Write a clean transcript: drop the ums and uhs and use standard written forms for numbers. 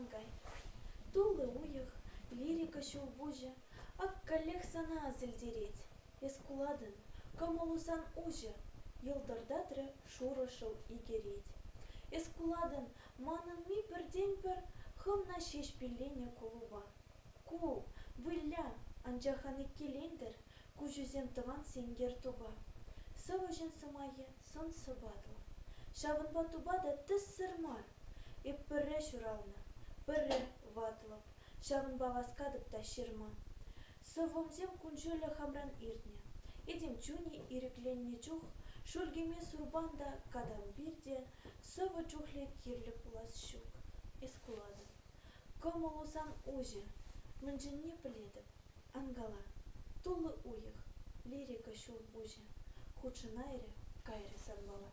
ангай. Тулы уях, лирика шулбужа, ак коллег сана азельдереть. Эскуладын, камалусан ужа, йылдырдатры шурышыл игереть. Эскуладын, манын ми бірден бір, хымна шеш пиллене кулуба. Кул, вылля, анжаханы келендір, кужузем тыван сенгер туба. Сывыжын сымайы сын сыбатлы. Шавынба туба да тыс сырмар. Эп пірре шуралны, пірре ватлып. Шавынба васкадып та шырма. Сывымзем кунжөлі хамран иртне. Эдем чуни ирекленне чух, шульгеме сурбанда кадам бирде, сывы чухле кирлі пулас щук. Эскулады. Кымылусан ужы, мынжынне піледіп, ангала, тулы уйық, лирика шул бужы, худшынайры кайры санбала.